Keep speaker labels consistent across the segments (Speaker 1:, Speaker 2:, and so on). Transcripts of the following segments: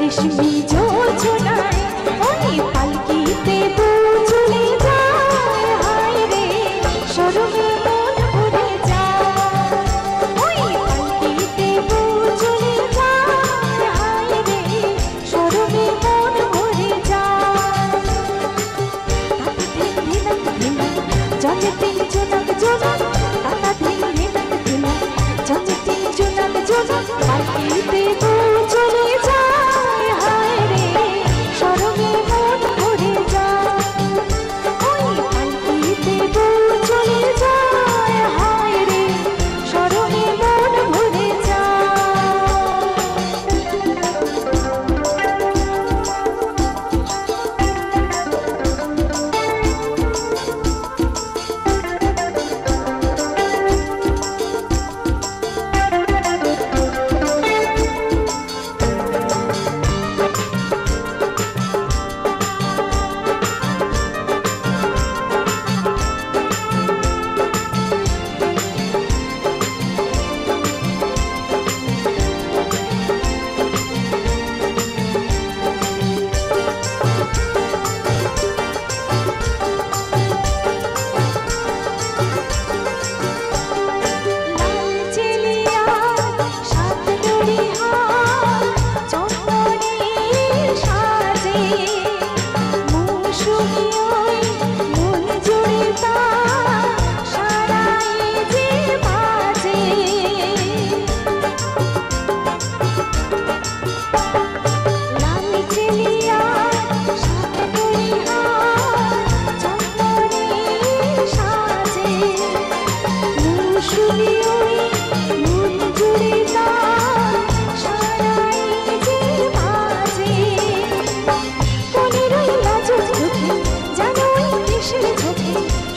Speaker 1: রেশমি যোজনায় ওই পালকিতে বউ চলে যায়, হায় রে শরমে মন ভরে যায়। ওই পালকিতে বউ চলে যায়, হায় রে শরমে মন ভরে যায়। তাতা ধিন ধিনক ধিনক জঞ্জতি জোনাক জোনাক, তাতা ধিন ধিনক ধিনক জঞ্জতি জোনাক জোনাক, পালকিতে বউ চলে যায়, হায় রে শরমে মন ভরে যায়। ওই পালকিতে বউ চলে যায়, হায় রে শরমে মন ভরে যায়।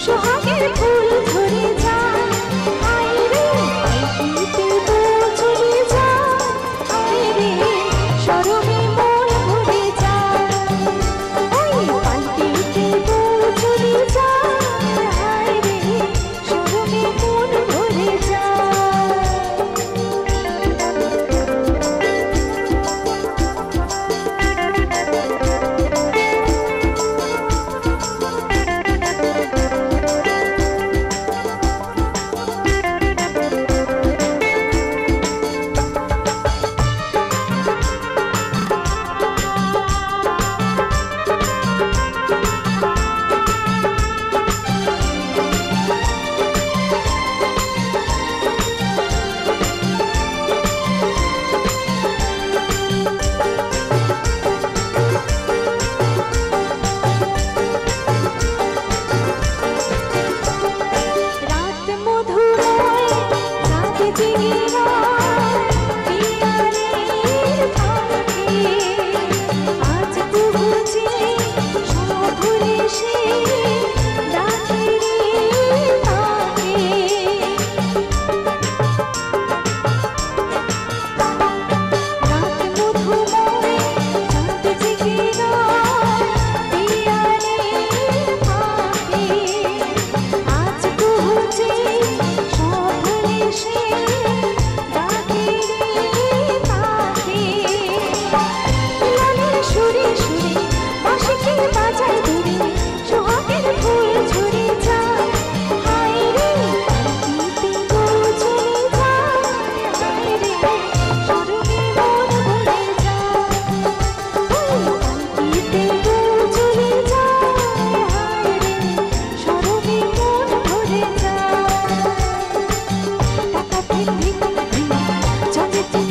Speaker 1: সোহাগের ফুল ধরে যায়, হায় রে পালকিতে বউ চলে যায়, হায় রে শরমে মন ভরে যায়। ওই পালকিতে বউ চলে যায়, হায় রে শরমে মন ভরে যায়। রাত মধুময় রাত জেগে রয় পিয়ারের থাকে, আজ তো বুঝি সব ভুলে সে ডাকে রে তাকে। রাত মধুময় রাত জেগে রয় পিয়ারের থাকে, আজ তো বুঝি সব ভুলে সে ডাকে রে তাকে। লালের সুরে সুরে বাঁশিকে বাজায় দূরে, সোহাগের ফুল ঝরে যায়, হায় রে পালকিতে বউ চলে যায়, হায় রে শরমে মন ভরে যায়। ওই পালকিতে বউ চলে যায়, হায় রে শরমে মন ভরে যায়। টাকা ধিন ধিন ধিন জঞ্জতি